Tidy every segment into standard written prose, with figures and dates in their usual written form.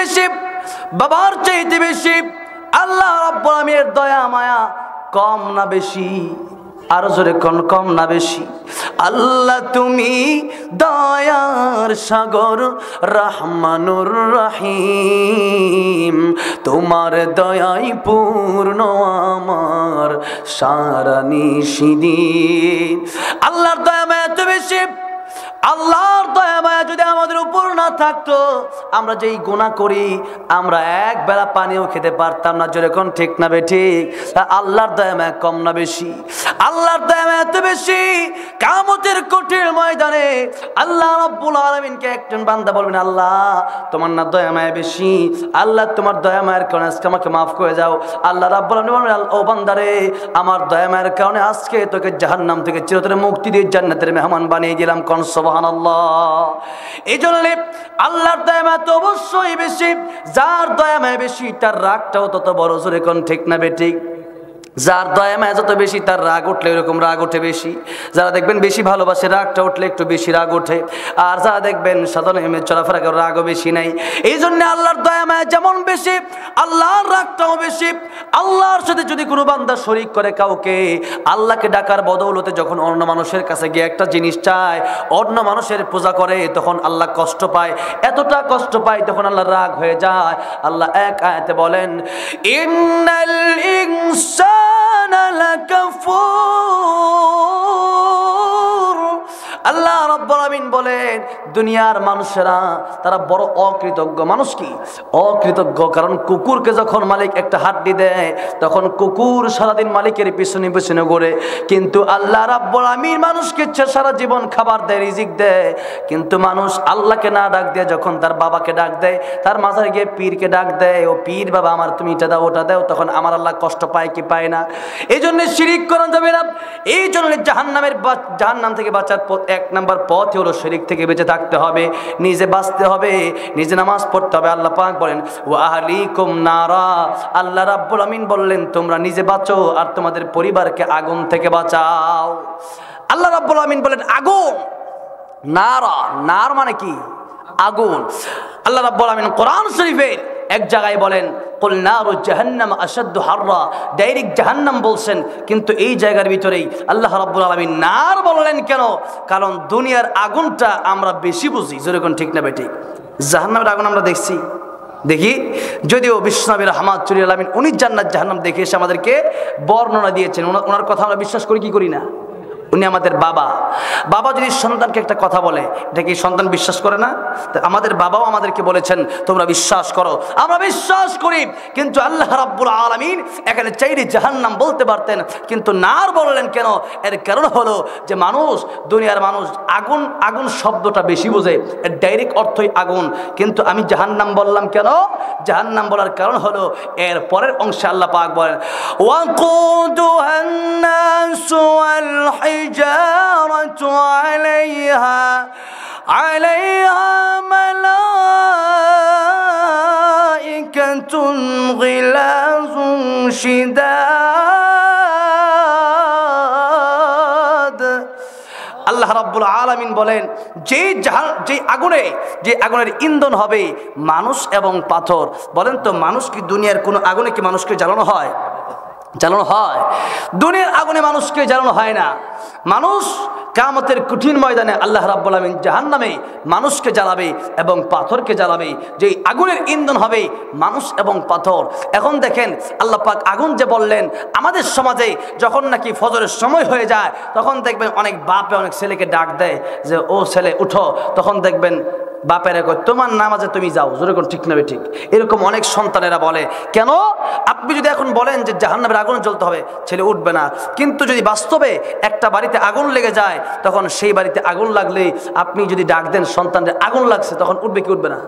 বেশি, বাবার চাইতে বেশি আল্লাহ রাব্বুল আলামিনের দয়া মায়া কম না বেশি? আরো জোরে কোন, কম না বেশি? আল্লাহ তুমি দয়ার সাগর রহমানুর রহিম, তোমার দয়াই পূর্ণ আমার সারা নিশিদিন। আল্লাহর দয়া মায়া এত বেশি, আল্লাহর দয়া মায়া যদি আমাদের উপর না থাকতো, আমরা যেই গুনাহ করি আমরা এক বেলা পানিও খেতে পারতাম না। যেরকম ঠিক না বেঠিক? আল্লাহর দয়া মায়া কম না বেশি? আল্লাহর দয়া মায়া এত বেশি, কিয়ামতের কঠিন ময়দানে আল্লাহ রাব্বুল আলামিনকে একজন বান্দা বলবেন, আল্লাহ তোমার না দয়া মায়া বেশি, আল্লাহ তোমার দয়া মায়ের কারণে আজকে আমাকে মাফ করে যাও। আল্লাহ রাব্বুল আলামিন বলবেন, ও বান্দারে, আমার দয়া মায়ের কারণে আজকে তোকে জাহান্নাম থেকে চিরতরে মুক্তি দিয়ে জান্নাতের মেহমান বানিয়ে দিলাম। কোন সুবহানাল্লাহ। এই জন্য আল্লাহর দয়া মায়া তো অবশ্যই বেশি। যার দয়া মায়া বেশি তার রাগটাও তত বড়। জোরে কোন ঠিক না বেঠিক? যার দয়া মায়া যত বেশি তার রাগ উঠলে এরকম রাগ ওঠে বেশি। যারা দেখবেন বেশি ভালোবাসে রাগটা উঠলে একটু বেশি রাগ ওঠে, আর যারা দেখবেন সাধারণ এমনি চলাফেরা করে রাগও বেশি নাই। এই জন্য আল্লাহর দয়া মায়া যেমন বেশি, আল্লাহর রাগটাও বেশি। আল্লাহর সাথে যদি কোনো বান্দা শরীক করে কাউকে, আল্লাহকে ডাকার বদৌলতে যখন অন্য মানুষের কাছে গিয়ে একটা জিনিস চায়, অন্য মানুষের পূজা করে, তখন আল্লাহ কষ্ট পায়, এতটা কষ্ট পায় তখন আল্লাহ রাগ হয়ে যায়। আল্লাহ এক আয়াতে বলেন, ইন্নাল ইনসানা লাকাফুর। আল্লাহ রাব্বুল আলামিন বলেন, দুনিয়ার মানুষেরা তারা বড় অকৃতজ্ঞ। মানুষ কি অকৃতজ্ঞ? কারণ কুকুরকে যখন মালিক একটা হাড্ডি দেয় তখন কুকুর সারাদিন মালিকের পিছনে পিছনে ঘোরে, কিন্তু আল্লাহ রাব্বুল আলামিন মানুষকে সারা জীবন খাবার দেয়, রিজিক দেয়, কিন্তু মানুষ আল্লাহকে না ডাক দিয়ে যখন তার বাবাকে ডাক দেয়, তার মাথায় গিয়ে পীরকে ডাক দেয়, ও পীর বাবা আমার তুমি এটা দাও ওটা দাও, তখন আমার আল্লাহ কষ্ট পায় কি পায় না? এই জন্য শিরিক করা যাবে না। এই জন্য জাহান্নাম থেকে বাঁচার এক নাম্বার পথ হলো শিরিক থেকে বেঁচে থাকতে হবে, নিজে বাঁচতে হবে, নিজে নামাজ পড়তে হবে। আল্লাহ পাক বলেন, ওয়া আহলিকুম নারা। আল্লাহ রাব্বুল আমিন বললেন, তোমরা নিজে বাঁচো আর তোমাদের পরিবারকে আগুন থেকে বাঁচাও। আল্লাহ রাব্বুল আমিন বলেন আগুন, নারা, নার মানে কি? আগুন। আল্লাহ রাব্বুল আমিন কোরআন শরীফের এক জায়গায় বলেন, কুল নারু জাহান্নাম আশাদ্দু হাররা, ডাইরেক্ট জাহান্নাম বলছেন, কিন্তু এই জায়গার ভিতরেই আল্লাহ রাব্বুল আলামিন নার বললেন কেন? কারণ দুনিয়ার আগুনটা আমরা বেশি বুঝি। যেরকম ঠিক না বেঠিক? জাহান্নামের আগুন আমরা দেখছি, দেখি, যদিও বিশ্বনবী রাহমাতুল্লিল আলামিন উনি জান্নাত জাহান্নাম দেখে এসে আমাদেরকে বর্ণনা দিয়েছেন। ওনার কথা আমরা বিশ্বাস করি কি করি না? উনি আমাদের বাবা। বাবা যদি সন্তানকে একটা কথা বলে, এটা কি সন্তান বিশ্বাস করে না? আমাদের বাবাও আমাদেরকে বলেছেন তোমরা বিশ্বাস করো, আমরা বিশ্বাস করি। কিন্তু আল্লাহ রাব্বুল আলামিন এখানে চাইলে জাহান্নাম বলতে পারতেন, কিন্তু নার বললেন কেন? এর কারণ হলো যে মানুষ, দুনিয়ার মানুষ আগুন, আগুন শব্দটা বেশি বোঝে, এর ডাইরেক্ট অর্থই আগুন। কিন্তু আমি জাহান্নাম বললাম কেন? জাহান্নাম বলার কারণ হলো এর পরের অংশে আল্লাহ পাক বলেন, ওয়াকুদুহান নাসু ওয়াল الحجارة عليها ملائكة غلاظ شداد। আল্লাহ রাব্বুল আলামিন বলেন, যে আগুনের ইন্ধন হবে মানুষ এবং পাথর। বলেন তো, মানুষ কি দুনিয়ার কোনো আগুনে কি মানুষকে জ্বালানো হয়? জ্বালানো হয়? দুনিয়ার আগুনে মানুষকে জ্বালানো হয় না। মানুষ কিয়ামতের কঠিন ময়দানে আল্লাহ রাব্বুল আলামিন জাহান্নামে মানুষকে জ্বালাবে এবং পাথরকে জ্বালাবে, যে আগুনের ইন্ধন হবে মানুষ এবং পাথর। এখন দেখেন আল্লাহ পাক আগুন যে বললেন, আমাদের সমাজে যখন নাকি ফজরের সময় হয়ে যায় তখন দেখবেন অনেক বাপে অনেক ছেলেকে ডাক দেয় যে ও ছেলে উঠো, তখন দেখবেন বাপেরা কয় তোমার নামাজে তুমি যাও। যেরকম ঠিক না ঠিক? এরকম অনেক সন্তানেরা বলে। কেন? আপনি যদি এখন বলেন যে জাহান্নামের আগুন জ্বলতে হবে, ছেলে উঠবে না। কিন্তু যদি বাস্তবে একটা বাড়িতে আগুন লেগে যায়, তখন সেই বাড়িতে আগুন লাগলে আপনি যদি ডাক দেন সন্তানদের আগুন লাগছে, তখন উঠবে কি উঠবে না?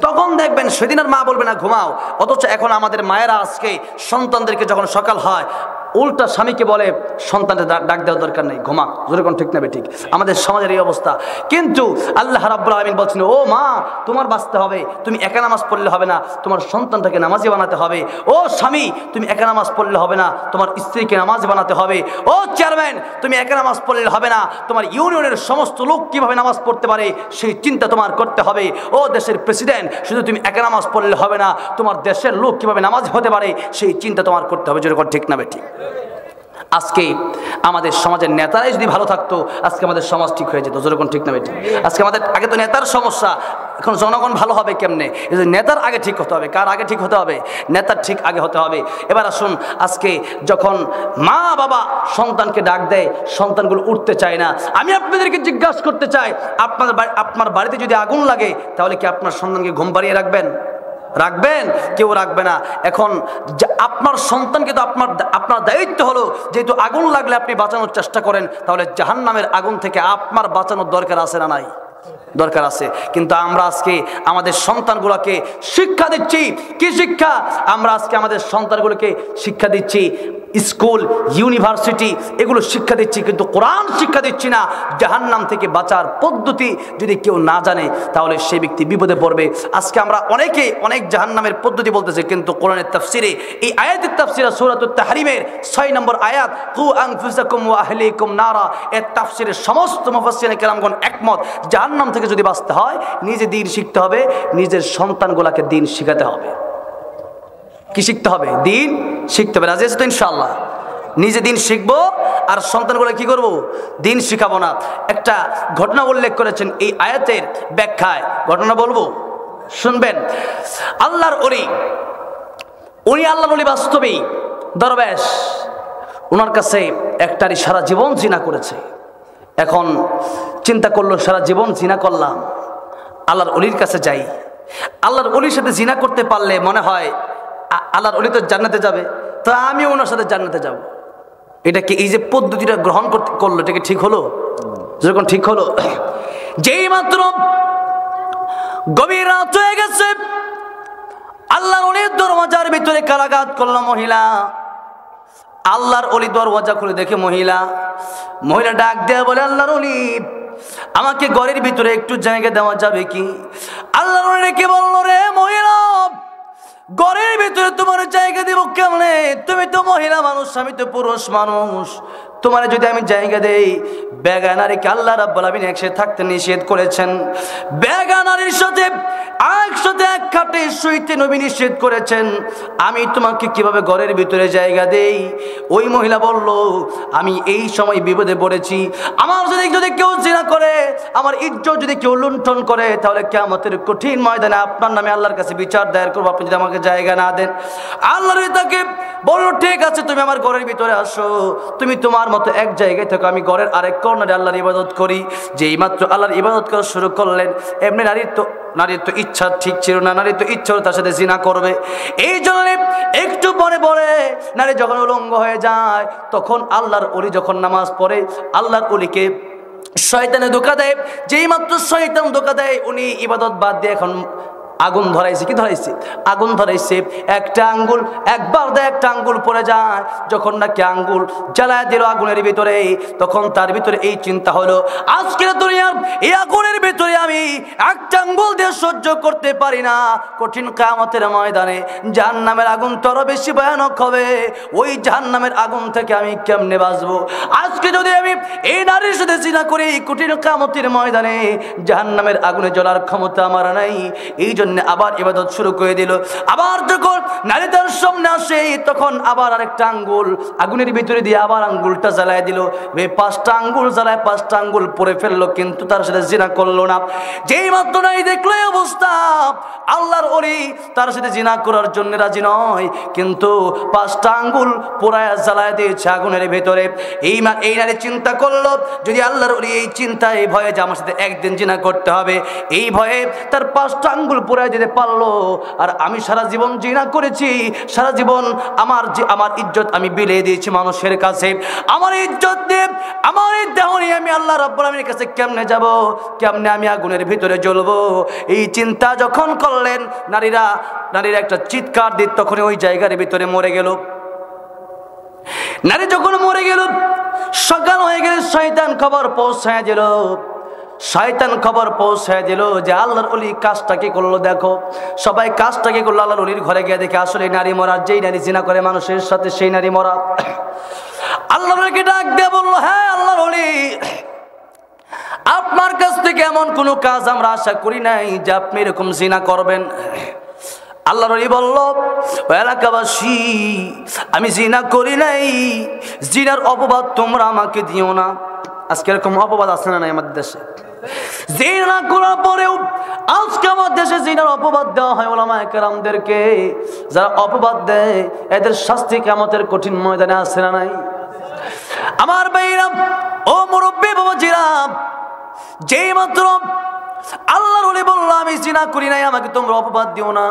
তখন দেখবেন সেদিন আর মা বলবে না ঘুমাও। অথচ এখন আমাদের মায়েরা আজকে সন্তানদেরকে যখন সকাল হয় উল্টা স্বামীকে বলে সন্তানকে ডাক দেওয়ার দরকার নেই, ঘুমা। যেরকম ঠিক না ঠিক আমাদের সমাজের এই অবস্থা। কিন্তু আল্লাহ রাব্বুল আলামিন বলছেন, ও মা, তোমার বাঁচতে হবে, তুমি একা নামাজ পড়লে হবে না, তোমার সন্তানটাকে নামাজি বানাতে হবে। ও স্বামী, তুমি একা নামাজ পড়লে হবে না, তোমার স্ত্রীকে নামাজ বানাতে হবে। ও চেয়ারম্যান, তুমি একা নামাজ পড়লে হবে না, তোমার ইউনিয়নের সমস্ত লোক কিভাবে নামাজ পড়তে পারে সেই চিন্তা তোমার করতে হবে। ও দেশের প্রেসিডেন্ট, শুধু তুমি একা নামাজ পড়লে হবে না, তোমার দেশের লোক কিভাবে নামাজ হতে পারে সেই চিন্তা তোমার করতে হবে। যেরকম ঠিক না বেঠিক? আজকে আমাদের সমাজের নেতারাই যদি ভালো থাকতো, আজকে আমাদের সমাজ ঠিক হয়ে যেত। যেরকম ঠিক না বেঠিক? আজকে আমাদের আগে তো নেতার সমস্যা, এখন জনগণ ভালো হবে কেমনে? এই যে নেতার আগে ঠিক হতে হবে। কার আগে ঠিক হতে হবে? নেতার ঠিক আগে হতে হবে। এবার আসুন, আজকে যখন মা বাবা সন্তানকে ডাক দেয়, সন্তানগুলো উঠতে চায় না। আমি আপনাদেরকে জিজ্ঞাসা করতে চাই, আপনার বাড়িতে যদি আগুন লাগে, তাহলে কি আপনার সন্তানকে ঘুম পাড়িয়ে রাখবেন? রাখবেন? কেউ রাখবে না। এখন আপনার সন্তানকে তো আপনার দায়িত্ব হলো, যেহেতু আগুন লাগলে আপনি বাঁচানোর চেষ্টা করেন, তাহলে জাহান্নামের আগুন থেকে আপনার বাঁচানোর দরকার আছে না নাই? দরকার আছে। কিন্তু আমরা আজকে আমাদের সন্তানগুলোকে শিক্ষা দিচ্ছি কি শিক্ষা? আমরা আজকে আমাদের সন্তানগুলোকে শিক্ষা দিচ্ছি স্কুল, ইউনিভার্সিটি, এগুলো শিক্ষা দিচ্ছি, কিন্তু কোরআন শিক্ষা দিচ্ছি না। জাহান্নাম থেকে বাঁচার পদ্ধতি যদি কেউ না জানে, তাহলে সেই ব্যক্তি বিপদে পড়বে। আজকে আমরা অনেকে অনেক জাহান্নামের পদ্ধতি বলতেছে, কিন্তু কোরআনের তাফসিরে, এই আয়াতের তাফসিরে সূরাতুত তাহরিমের 6 নম্বর আয়াত, কু আনফুসাকুম ওয়া আহলিকুম নারা, এর তাফসিরের সমস্ত মুফাসসিরিনে কেরামগণ একমত, জাহান্নাম থেকে যদি বাঁচতে হয়, নিজে দ্বীন শিখতে হবে, নিজের সন্তানগুলোকে দ্বীন শিখাতে হবে। কি শিখতে হবে? দ্বীন শিখতে হবে। রাজি আছে তো ইনশাআল্লাহ? নিজে দ্বীন শিখবো, আর সন্তানগুলো কি করব? দ্বীন শিখাবো না। একটা ঘটনা উল্লেখ করেছেন এই আয়াতের ব্যাখ্যায়, ঘটনা বলবো, শুনবেন। আল্লাহর ওলি, উনি আল্লাহর ওলি, বাস্তবেই দরবেশ। ওনার কাছে একটারই সারা জীবন জিনা করেছে। এখন চিন্তা করলো, সারা জীবন জিনা করলাম, আল্লাহর ওলির কাছে যাই। আল্লাহর ওলির সাথে জিনা করতে পারলে মনে হয় আল্লাহর ওলি তো জান্নাতে যাবে, তা আমি ওনার সাথে জান্নাতে যাব। এটা কি, এই যে পদ্ধতিটা গ্রহণ করলো, এটা কি ঠিক হলো? যখন ঠিক হলো, যেই মাত্র গভীর রাত হয়ে গেছে, আল্লাহর ওলির দরওয়াজার ভিতরে কারাঘাত করলো মহিলা। আল্লাহর ওলি দরওয়াজা খুলে দেখে মহিলা ডাক দেয়া বলে, আল্লাহর ওলি, আমাকে ঘরের ভিতরে একটু জায়গা দেওয়া যাবে কি? আল্লাহর ওলি কে বললো, রে মহিলা, ঘরের ভিতরে তোমার জায়গা দেব কেমনে? তুমি তো মহিলা মানুষ, আমি তো পুরুষ মানুষ। তোমার যদি আমি জায়গা দেই, বেগানারীকে আল্লাহ রাব্বুল আলামিন একসাথে থাকতে নিষেধ করেছেন। বেগানারীর সাথে একসাথে এক খাটে শুইতে নবী নিষেধ করেছেন। আমি তোমাকে কিভাবে ঘরের ভিতরে জায়গা দেই? ওই মহিলা বলল, আমি এই সময় বিপদে পড়েছি। আমার যদি কেউ জিনা করে, আমার ইজ্জত যদি কেউ লুণ্ঠন করে, তাহলে কিয়ামতের কঠিন ময়দানে আপনার নামে আল্লাহর কাছে বিচার দায়ের করবো, আপনি যদি আমাকে জায়গা না দেন। আল্লাহর তাকে বলল, ঠিক আছে, তুমি আমার ঘরের ভিতরে আসো, তুমি তোমার মতো এক জায়গায় থাকো, আমি ঘরের আরেক কর্নারে আল্লাহর ইবাদত করি। যেই মাত্র আল্লাহর ইবাদত করা শুরু করলেন, এমনি নারীর তো ইচ্ছা ঠিক ছিল না, নারীর তো ইচ্ছা তার সাথে জিনা করবে। এই জন্য একটু পরে পরে নারী যখন উলঙ্গ হয়ে যায়, তখন আল্লাহর ওলি যখন নামাজ পড়ে, আল্লাহর ওলিকে শয়তানে ধোঁকা দেয়। যেই মাত্র শয়তান ধোঁকা দেয়, উনি ইবাদত বাদ দিয়ে এখন আগুন ধরাইছে। কি ধরাইছে? আগুন ধরাইছে। একটা আঙ্গুল একবার দেয়, একটা আঙ্গুল পড়ে যায়। যখন নাকি আঙ্গুল জ্বালায় দিল আগুনের ভিতরে, তখন তার ভিতরে এই চিন্তা হলো, আজকের দুনিয়ার এই আগুনের ভিতরে আমি একটা আঙ্গুল দিয়ে সহ্য করতে পারি না, কঠিন কিয়ামতের ময়দানে জাহান্নামের আগুন তো আরো বেশি ভয়ানক হবে। ওই জাহান্নামের আগুন থেকে আমি কেমনে বাঁচবো? আজকে যদি আমি এই নারীর সাথে জিনা করি, কঠিন কিয়ামতের ময়দানে জাহান্নামের আগুনে জ্বলার ক্ষমতা আমার নাই। এই জন্য আবার ইবাদত শুরু করে দিল। আবার যখন নারী তার সামনে আসে, তখন আবার আরেকটা আঙ্গুল আগুনের ভিতরে দিয়ে আবার আঙ্গুলটা জ্বালায় দিল। পাঁচটা আঙ্গুল জ্বালায়, পাঁচটা আঙ্গুল পরে ফেললো, কিন্তু তার সাথে জিনা করলো না। যেই মাত্র নারী দেখলো এই অবস্থা, আল্লাহর ওলি তার সাথে জিনা করার জন্য রাজি নয়, কিন্তু পাঁচটা আঙ্গুল পোড়ায় জ্বালায় দিয়েছে আগুনের ভিতরে। এই নারী চিন্তা করলো, যদি আল্লাহর ওলি এই চিন্তা, এই ভয়ে যে আমার সাথে একদিন জিনা করতে হবে, এই ভয়ে তার পাঁচটা আঙ্গুল পোড়ায় দিতে পারলো। আর আমি সারা জীবন জিনা করেছি, সারা জীবন আমার ইজ্জত আমি বিলিয়ে দিয়েছি মানুষের কাছে। আমার ইজ্জত দিয়ে, আমার এই দেহ নিয়ে আমি আল্লাহ রাব্বুল আলামিনের কাছে কেমনে যাব? কেমনে আমি আগুনের ভিতরে জ্বলবো? এই চিন্তা যখন করলেন, নারীরা একটা চিৎকার দিত, তখন ওই জায়গার ভিতরে মরে গেল। নারী যখন মরে গেল, সকাল হয়ে গেলে শয়তান খবর পৌঁছায় দিল। শয়তান খবর পৌঁছায় দিল যে আল্লাহর ওলি কাজটা কি করলো। দেখো সবাই কাজটা কি করলো, আল্লাহর ওলির ঘরে গিয়ে দেখে আসলে নারী মরা, যেই নারী জিনা করে মানুষের সাথে সেই নারী মরা। আল্লাহর ওলিকে ডাক দিয়ে বললো, হ্যাঁ আল্লাহর ওলি, আপনার কাছ থেকে এমন কোনো কাজ আমরা আশা করি নাই যে আপনি এরকম জিনা করবেন। আল্লাহর ওলি বলল, এলাকাবাসী, আমি জিনা করি নাই, জিনার অপবাদ তোমরা আমাকে দিও না। আজকে এরকম অপবাদ আছে না নাই আমাদের দেশে? জিনা করার পরেও আজকে আমার দেশে জিনার অপবাদ দেওয়া হয় ওলামায়ে কেরামদেরকে। যারা অপবাদ দেয় এদের শাস্তি কিয়ামতের কঠিন ময়দানে আছে না নাই? আমার ভাইরা, ও মুরব্বী বাবাজিরা, যেই মাত্র আল্লাহর ওলি বলল আমি জিনা করি নাই, আমাকে তোমরা অপবাদ দিও না,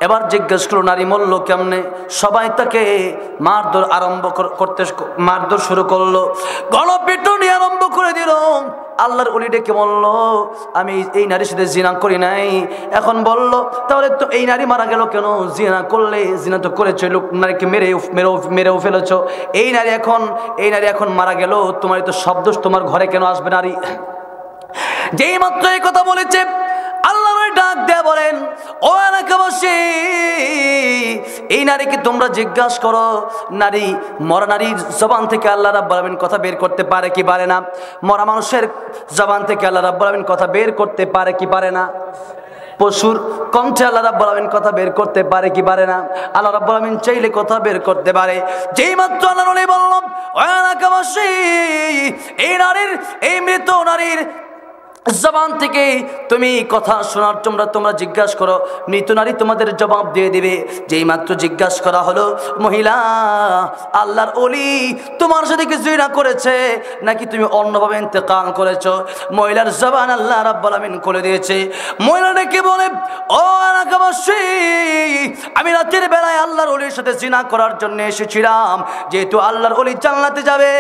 এবার জিজ্ঞেস করো নারী মরল কেমনে? সবাই তাকে মারধর মারধর শুরু করলো, গণপিটুনি আরম্ভ করে দিল। আল্লাহর ওলি ডেকে বলল, আমি এই নারীর সাথে জিনা করি নাই। এখন বলল, তাহলে তো এই নারী মারা গেল কেন? জিনা করলে, জিনা তো করেছো, লোক নারীকে মেরেও ফেলেছো। এই নারী এখন মারা গেল, তোমার তো সব দোষ তোমার ঘরে কেন আসবে নারী? যেই মাত্র এই কথা বলেছে, আল্লাহ ডাক দেয়া বলেন, ও এলাকাবাসী, এই নারীকে তোমরা জিজ্ঞাসা করো, নারী মরা নারীর জবান থেকে আল্লাহ রাব্বুল আলামিন কথা বের করতে পারে কি পারে না? মরা মানুষের জবান থেকে আল্লাহ রাব্বুল আলামিন কথা বের করতে পারে কি পারে না? পশুর কণ্ঠে আল্লাহ রাব্বুল আলামিন কথা বের করতে পারে কি পারে না? আল্লাহ রাব্বুল আলামিন চাইলে কথা বের করতে পারে। যেই মাত্র আল্লাহর ওলি বলল, ও এলাকাবাসী, এই নারীর, এই মৃত নারীর জবান থেকে তুমি কথা শোনার তোমরা জিজ্ঞাসা করো, মৃত নারী তোমাদের জবাব দিয়ে দিবে। যেই মাত্র জিজ্ঞাসা করা হলো, মহিলা, আল্লাহর ওলি তোমার সাথে কি জিনা করেছে নাকি তুমি অন্যভাবে ইন্তেকাল করেছো? মহিলার জবান আল্লাহ রাব্বুল আলামিন খুলে দিয়েছে। মহিলাটাকে বলে, ও এলাকাবাসী, আমি রাতের বেলায় আল্লাহর ওলির সাথে জিনা করার জন্য এসেছিলাম। যেহেতু আল্লাহর ওলি জান্নাতে যাবে,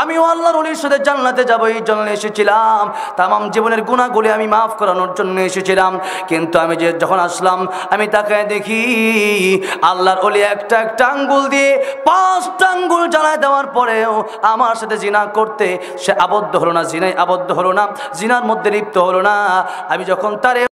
আমিও আল্লাহর ওলির সাথে জান্নাতে যাবো, এই জন্য এসেছিলাম। তামাম জীবনের গুনাহগুলি আমি মাফ করানোর জন্য এসেছিলাম। কিন্তু আমি যখন আসলাম, আমি তাকে দেখি আল্লাহর ওলি একটা আঙ্গুল দিয়ে 5টা আঙ্গুল জ্বালায় দেওয়ার পরেও আমার সাথে জিনা করতে সে আবদ্ধ হলো না, জিনায় আবদ্ধ হলো না, জিনার মধ্যে লিপ্ত হলো না। আমি যখন তারে